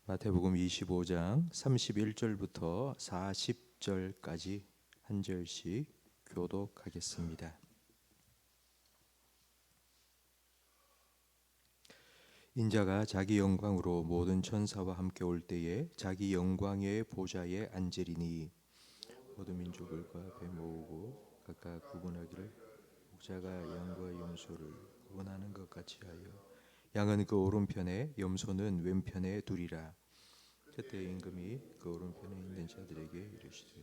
마태복음 25장 31절부터 40절까지 한 절씩 교독하겠습니다. 인자가 자기 영광으로 모든 천사와 함께 올 때에 자기 영광의 보좌에 앉으리니 모든 민족을 그 앞에 모으고 각각 구분하기를 목자가 양과 염소를 구분하는 것 같이 하여 양은 그 오른편에 염소는 왼편에 두리라. 그때 임금이 그 오른편에 있는 자들에게 이르시되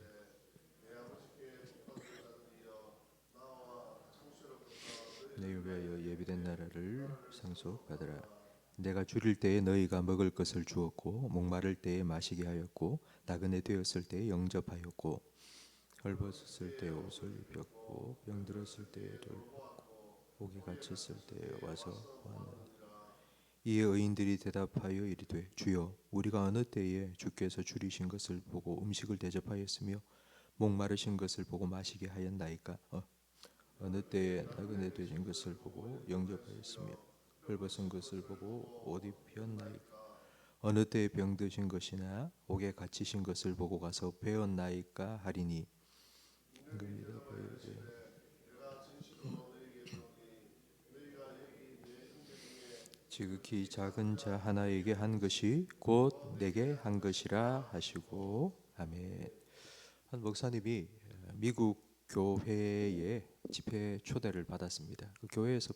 너희 위하여 예비된 나라를 상속받으라. 내가 줄일 때에 너희가 먹을 것을 주었고 목마를 때에 마시게 하였고 나그네 되었을 때에 영접하였고 헐벗었을 때에 옷을 입혔고 병들었을 때에 돌봤고 옥에 갇혔을 때에 와서 보았느니라. 이에 의인들이 대답하여 이르되 주여 우리가 어느 때에 주께서 줄이신 것을 보고 음식을 대접하였으며 목마르신 것을 보고 마시게 하였나이까? 어느 때에 나그네 되신 것을 보고 영접하였으며 헐벗은 것을 보고 옷 입혔나이까? 어느 때에 병드신 것이나 옥에 갇히신 것을 보고 가서 배웠나이까 하리니 임금이 대답하여 이르되 지극히 작은 자 하나에게 한 것이 곧 내게 한 것이라 하시고 아멘. 한 목사님이 미국 교회에 집회 초대를 받았습니다. 그 교회에서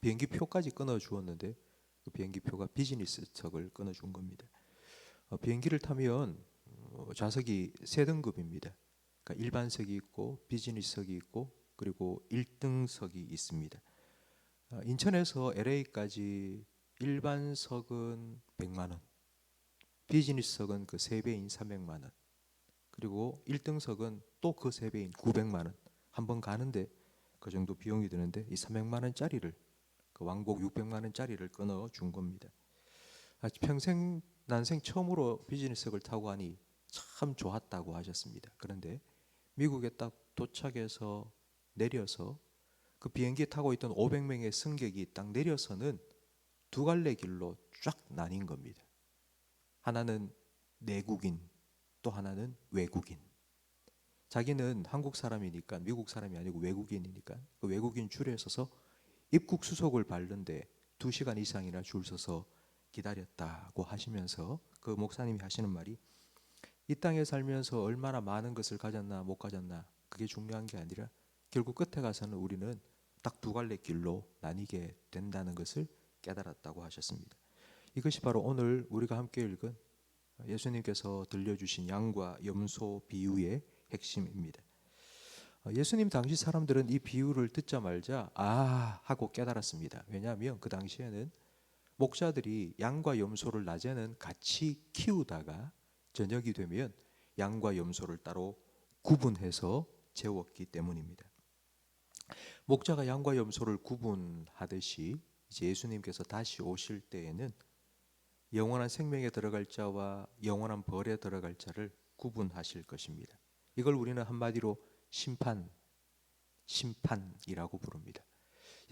비행기 표까지 끊어 주었는데 그 비행기 표가 비즈니스석을 끊어 준 겁니다. 비행기를 타면 좌석이 세 등급입니다. 그러니까 일반석이 있고 비즈니스석이 있고 그리고 1등석이 있습니다. 인천에서 LA까지 일반석은 100만 원, 비즈니스석은 그 3배인 300만 원, 그리고 1등석은 또 그 3배인 900만 원. 한 번 가는데 그 정도 비용이 드는데 이 300만 원짜리를 그 왕복 600만 원짜리를 끊어 준 겁니다. 평생 난생 처음으로 비즈니스석을 타고 가니 참 좋았다고 하셨습니다. 그런데 미국에 딱 도착해서 내려서 그 비행기에 타고 있던 500명의 승객이 딱 내려서는 두 갈래 길로 쫙 나뉜 겁니다. 하나는 내국인, 또 하나는 외국인. 자기는 한국 사람이니까 미국 사람이 아니고 외국인이니까 그 외국인 줄에 서서 입국 수속을 밟는데 2시간 이상이나 줄 서서 기다렸다고 하시면서 그 목사님이 하시는 말이 이 땅에 살면서 얼마나 많은 것을 가졌나 못 가졌나 그게 중요한 게 아니라 결국 끝에 가서는 우리는 딱 두 갈래 길로 나뉘게 된다는 것을 깨달았다고 하셨습니다. 이것이 바로 오늘 우리가 함께 읽은 예수님께서 들려주신 양과 염소 비유의 핵심입니다. 예수님 당시 사람들은 이 비유를 듣자마자 하고 깨달았습니다. 왜냐하면 그 당시에는 목자들이 양과 염소를 낮에는 같이 키우다가 저녁이 되면 양과 염소를 따로 구분해서 재웠기 때문입니다. 목자가 양과 염소를 구분하듯이 이제 예수님께서 다시 오실 때에는 영원한 생명에 들어갈 자와 영원한 벌에 들어갈 자를 구분하실 것입니다. 이걸 우리는 한마디로 심판이라고 부릅니다.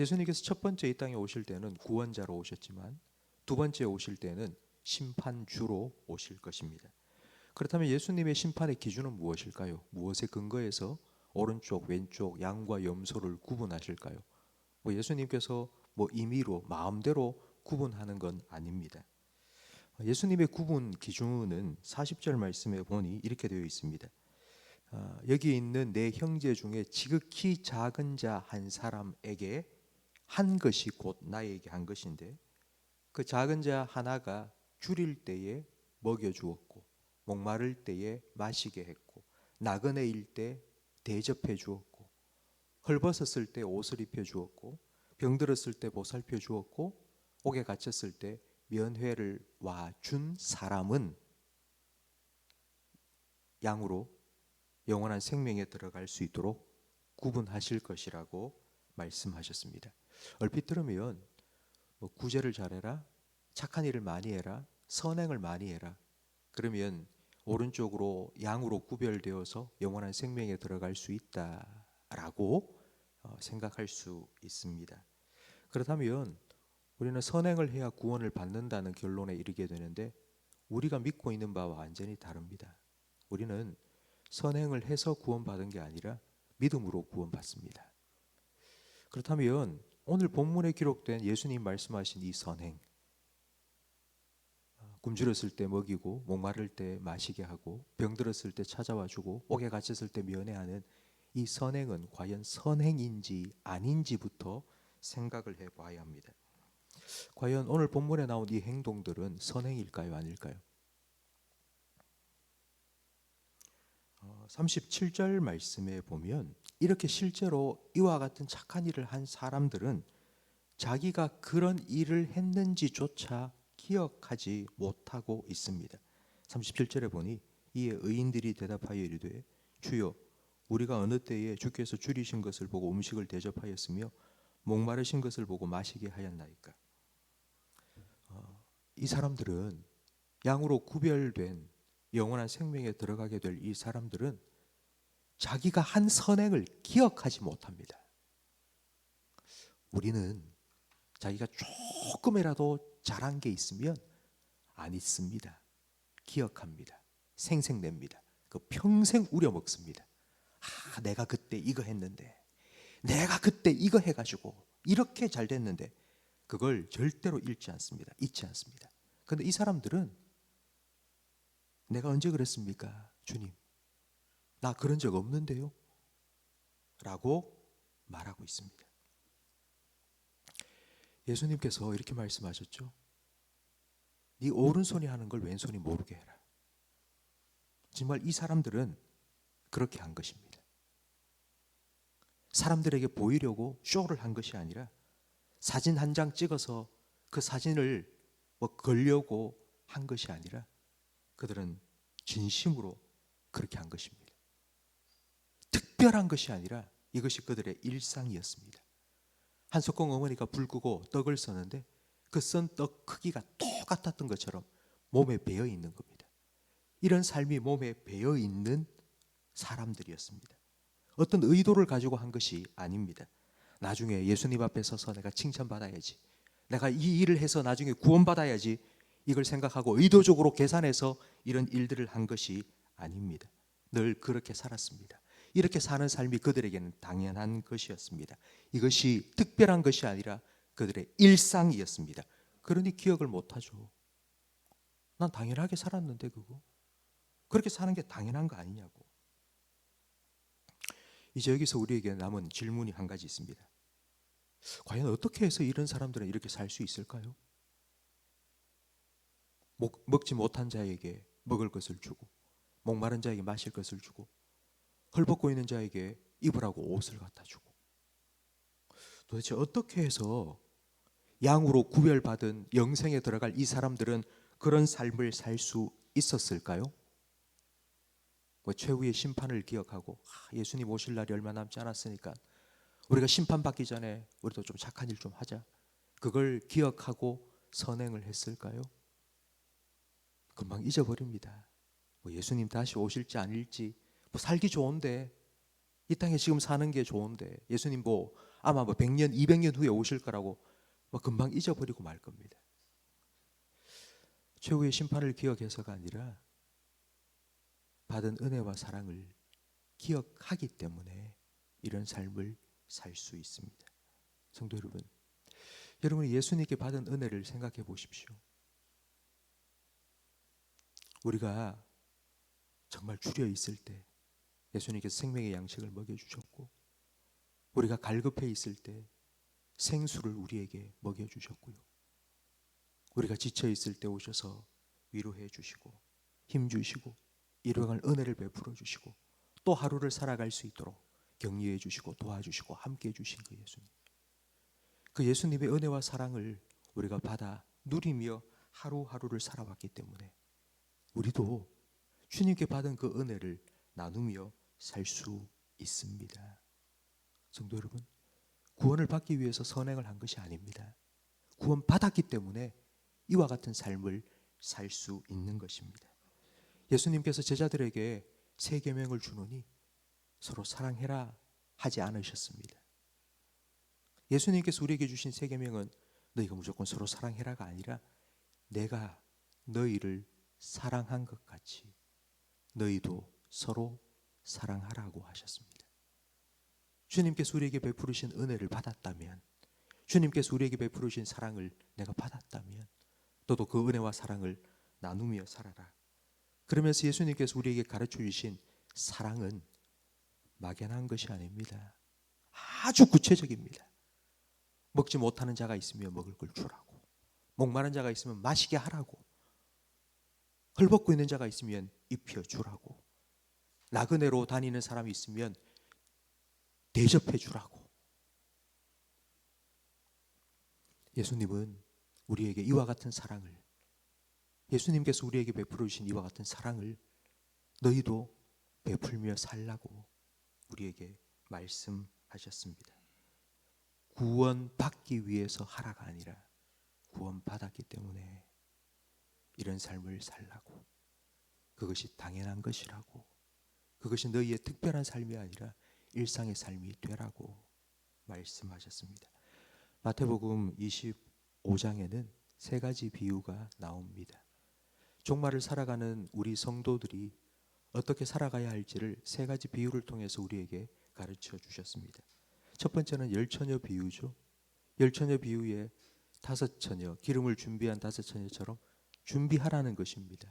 예수님께서 첫 번째 이 땅에 오실 때는 구원자로 오셨지만 두 번째 오실 때는 심판주로 오실 것입니다. 그렇다면 예수님의 심판의 기준은 무엇일까요? 무엇에 근거해서 오른쪽 왼쪽 양과 염소를 구분하실까요? 예수님께서 임의로 마음대로 구분하는 건 아닙니다. 예수님의 구분 기준은 40절 말씀에 보니 이렇게 되어 있습니다. 여기 있는 내 형제 중에 지극히 작은 자 한 사람에게 한 것이 곧 나에게 한 것인데 그 작은 자 하나가 줄일 때에 먹여주었고 목마를 때에 마시게 했고 나그네일 때 대접해 주었고 헐벗었을 때 옷을 입혀 주었고 병들었을 때 보살펴 주었고 옥에 갇혔을 때 면회를 와준 사람은 양으로 영원한 생명에 들어갈 수 있도록 구분하실 것이라고 말씀하셨습니다. 얼핏 들으면 구제를 잘해라, 착한 일을 많이 해라, 선행을 많이 해라. 그러면 오른쪽으로 양으로 구별되어서 영원한 생명에 들어갈 수 있다라고 생각할 수 있습니다. 그렇다면 우리는 선행을 해야 구원을 받는다는 결론에 이르게 되는데 우리가 믿고 있는 바와 완전히 다릅니다. 우리는 선행을 해서 구원받은 게 아니라 믿음으로 구원받습니다. 그렇다면 오늘 본문에 기록된 예수님 말씀하신 이 선행, 굶주렸을 때 먹이고 목마를 때 마시게 하고 병들었을 때 찾아와 주고 옥에 갇혔을 때 면회하는 이 선행은 과연 선행인지 아닌지부터 생각을 해봐야 합니다. 과연 오늘 본문에 나온 이 행동들은 선행일까요, 아닐까요? 37절 말씀에 보면 이렇게 실제로 이와 같은 착한 일을 한 사람들은 자기가 그런 일을 했는지조차 기억하지 못하고 있습니다. 37절에 보니 이에 의인들이 대답하여 이르되 주여 우리가 어느 때에 주께서 줄이신 것을 보고 음식을 대접하였으며 목마르신 것을 보고 마시게 하였나이까. 이 사람들은 양으로 구별된 영원한 생명에 들어가게 될 이 사람들은 자기가 한 선행을 기억하지 못합니다. 우리는 자기가 조금이라도 잘한 게 있으면 안 있습니다. 기억합니다. 생색냅니다. 그 평생 우려먹습니다. 내가 그때 이거 했는데, 내가 그때 이거 해가지고 이렇게 잘 됐는데, 그걸 절대로 잊지 않습니다. 그런데 이 사람들은 내가 언제 그랬습니까? 주님, 나 그런 적 없는데요? 라고 말하고 있습니다. 예수님께서 이렇게 말씀하셨죠. 네 오른손이 하는 걸 왼손이 모르게 해라. 정말 이 사람들은 그렇게 한 것입니다. 사람들에게 보이려고 쇼를 한 것이 아니라 사진 한 장 찍어서 그 사진을 걸려고 한 것이 아니라 그들은 진심으로 그렇게 한 것입니다. 특별한 것이 아니라 이것이 그들의 일상이었습니다. 한석공 어머니가 불 끄고 떡을 썼는데 그 썬 떡 크기가 똑같았던 것처럼 몸에 배어 있는 겁니다. 이런 삶이 몸에 배어 있는 사람들이었습니다. 어떤 의도를 가지고 한 것이 아닙니다. 나중에 예수님 앞에 서서 내가 칭찬받아야지, 내가 이 일을 해서 나중에 구원받아야지, 이걸 생각하고 의도적으로 계산해서 이런 일들을 한 것이 아닙니다. 늘 그렇게 살았습니다. 이렇게 사는 삶이 그들에게는 당연한 것이었습니다. 이것이 특별한 것이 아니라 그들의 일상이었습니다. 그러니 기억을 못하죠. 난 당연하게 살았는데 그거 그렇게 사는 게 당연한 거 아니냐고. 이제 여기서 우리에게 남은 질문이 한 가지 있습니다. 과연 어떻게 해서 이런 사람들은 이렇게 살 수 있을까요? 먹지 못한 자에게 먹을 것을 주고 목마른 자에게 마실 것을 주고 헐벗고 있는 자에게 입으라고 옷을 갖다 주고, 도대체 어떻게 해서 양으로 구별받은 영생에 들어갈 이 사람들은 그런 삶을 살 수 있었을까요? 최후의 심판을 기억하고 예수님 오실 날이 얼마 남지 않았으니까 우리가 심판받기 전에 우리도 좀 착한 일 좀 하자, 그걸 기억하고 선행을 했을까요? 금방 잊어버립니다. 예수님 다시 오실지 아닐지, 살기 좋은데, 이 땅에 지금 사는 게 좋은데 예수님 아마 100년 200년 후에 오실 거라고 금방 잊어버리고 말 겁니다. 최후의 심판을 기억해서가 아니라 받은 은혜와 사랑을 기억하기 때문에 이런 삶을 살 수 있습니다. 성도 여러분, 여러분이 예수님께 받은 은혜를 생각해 보십시오. 우리가 정말 줄여 있을 때 예수님께서 생명의 양식을 먹여주셨고, 우리가 갈급해 있을 때 생수를 우리에게 먹여주셨고요, 우리가 지쳐 있을 때 오셔서 위로해 주시고 힘 주시고 일용할 은혜를 베풀어 주시고 또 하루를 살아갈 수 있도록 격려해 주시고 도와주시고 함께 해 주신 그 예수님, 그 예수님의 은혜와 사랑을 우리가 받아 누리며 하루하루를 살아왔기 때문에 우리도 주님께 받은 그 은혜를 나누며 살 수 있습니다. 성도 여러분, 구원을 받기 위해서 선행을 한 것이 아닙니다. 구원 받았기 때문에 이와 같은 삶을 살 수 있는 것입니다. 예수님께서 제자들에게 세 계명을 주노니 서로 사랑해라 하지 않으셨습니다. 예수님께서 우리에게 주신 세 계명은 너희가 무조건 서로 사랑해라가 아니라 내가 너희를 사랑한 것 같이 너희도 서로 사랑하라고 하셨습니다. 주님께서 우리에게 베푸르신 은혜를 받았다면, 주님께서 우리에게 베푸르신 사랑을 내가 받았다면 너도 그 은혜와 사랑을 나누며 살아라. 그러면서 예수님께서 우리에게 가르쳐 주신 사랑은 막연한 것이 아닙니다. 아주 구체적입니다. 먹지 못하는 자가 있으면 먹을 걸 주라고, 목마른 자가 있으면 마시게 하라고, 헐벗고 있는 자가 있으면 입혀 주라고, 나그네로 다니는 사람이 있으면 대접해 주라고. 예수님은 우리에게 이와 같은 사랑을, 예수님께서 우리에게 베풀어 주신 이와 같은 사랑을 너희도 베풀며 살라고 우리에게 말씀하셨습니다. 구원받기 위해서 하라가 아니라 구원받았기 때문에 이런 삶을 살라고, 그것이 당연한 것이라고, 그것이 너희의 특별한 삶이 아니라 일상의 삶이 되라고 말씀하셨습니다. 마태복음 25장에는 세 가지 비유가 나옵니다. 종말을 살아가는 우리 성도들이 어떻게 살아가야 할지를 세 가지 비유를 통해서 우리에게 가르쳐 주셨습니다. 첫 번째는 열처녀 비유죠. 열처녀 비유에 다섯 처녀, 기름을 준비한 다섯 처녀처럼 준비하라는 것입니다.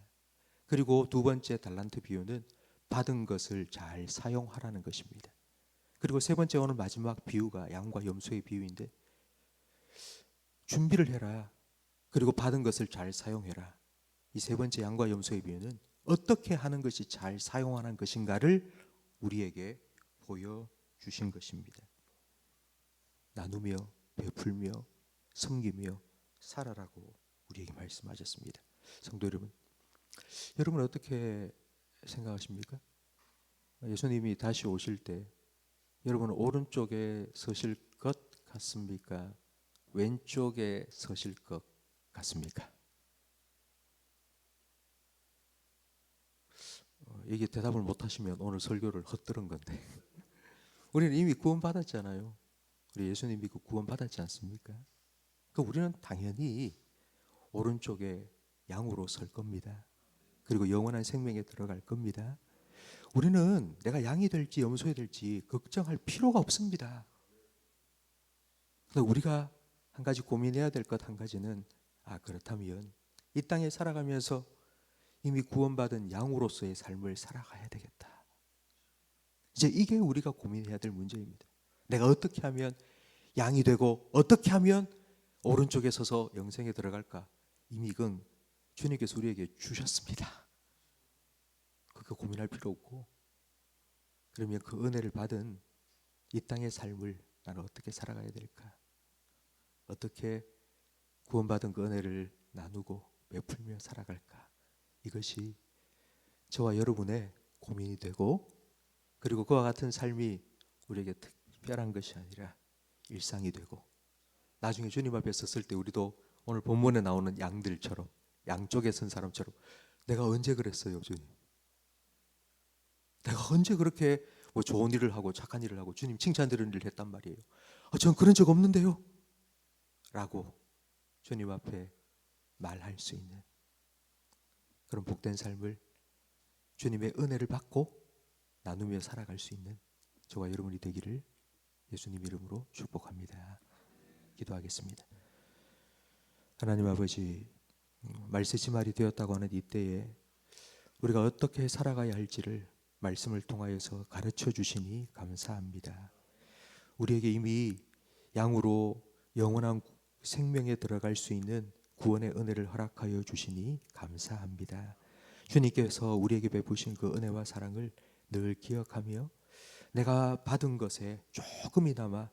그리고 두 번째 달란트 비유는 받은 것을 잘 사용하라는 것입니다. 그리고 세 번째 오늘 마지막 비유가 양과 염소의 비유인데, 준비를 해라, 그리고 받은 것을 잘 사용해라. 이 세 번째 양과 염소의 비유는 어떻게 하는 것이 잘 사용하는 것인가를 우리에게 보여주신 것입니다. 나누며 베풀며 섬기며 살아라고 우리에게 말씀하셨습니다. 성도 여러분, 여러분 어떻게 생각하십니까? 예수님이 다시 오실 때 여러분은 오른쪽에 서실 것 같습니까? 왼쪽에 서실 것 같습니까? 이게 대답을 못하시면 오늘 설교를 헛들은 건데 우리는 이미 구원받았잖아요. 우리 예수님 믿고 구원받았지 않습니까? 그러니까 우리는 당연히 오른쪽에 양으로 설 겁니다. 그리고 영원한 생명에 들어갈 겁니다. 우리는 내가 양이 될지 염소가 될지 걱정할 필요가 없습니다. 그런데 우리가 한 가지 고민해야 될 것 한 가지는, 그렇다면 이 땅에 살아가면서 이미 구원받은 양으로서의 삶을 살아가야 되겠다. 이제 이게 우리가 고민해야 될 문제입니다. 내가 어떻게 하면 양이 되고 어떻게 하면 오른쪽에 서서 영생에 들어갈까? 이미 이건 주님께서 우리에게 주셨습니다. 그거 고민할 필요 없고, 그러면 그 은혜를 받은 이 땅의 삶을 나는 어떻게 살아가야 될까? 어떻게 구원받은 그 은혜를 나누고 베풀며 살아갈까? 이것이 저와 여러분의 고민이 되고, 그리고 그와 같은 삶이 우리에게 특별한 것이 아니라 일상이 되고, 나중에 주님 앞에 섰을 때 우리도 오늘 본문에 나오는 양들처럼, 양쪽에 선 사람처럼, 내가 언제 그랬어요, 주님? 내가 언제 그렇게 뭐 좋은 일을 하고 착한 일을 하고 주님 칭찬 드리는 일을 했단 말이에요. 전 그런 적 없는데요 라고 주님 앞에 말할 수 있는 그런 복된 삶을, 주님의 은혜를 받고 나누며 살아갈 수 있는 저와 여러분이 되기를 예수님 이름으로 축복합니다. 기도하겠습니다. 하나님 아버지, 말세지말이 되었다고 하는 이때에 우리가 어떻게 살아가야 할지를 말씀을 통하여서 가르쳐 주시니 감사합니다. 우리에게 이미 양으로 영원한 생명에 들어갈 수 있는 구원의 은혜를 허락하여 주시니 감사합니다. 주님께서 우리에게 베푸신 그 은혜와 사랑을 늘 기억하며 내가 받은 것에 조금이나마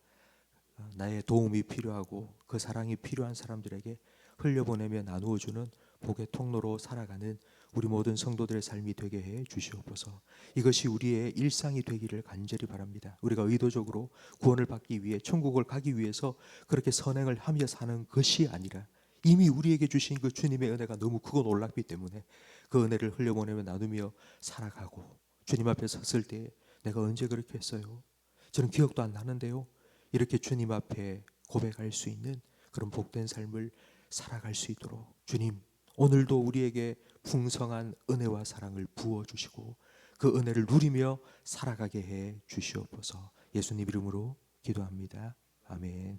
나의 도움이 필요하고 그 사랑이 필요한 사람들에게 흘려보내며 나누어주는 복의 통로로 살아가는 우리 모든 성도들의 삶이 되게 해 주시옵소서. 이것이 우리의 일상이 되기를 간절히 바랍니다. 우리가 의도적으로 구원을 받기 위해 천국을 가기 위해서 그렇게 선행을 하며 사는 것이 아니라 이미 우리에게 주신 그 주님의 은혜가 너무 크고 놀랍기 때문에 그 은혜를 흘려보내며 나누며 살아가고, 주님 앞에 섰을 때 내가 언제 그렇게 했어요? 저는 기억도 안 나는데요. 이렇게 주님 앞에 고백할 수 있는 그런 복된 삶을 살아갈 수 있도록 주님 오늘도 우리에게 풍성한 은혜와 사랑을 부어주시고 그 은혜를 누리며 살아가게 해 주시옵소서. 예수님 이름으로 기도합니다. 아멘.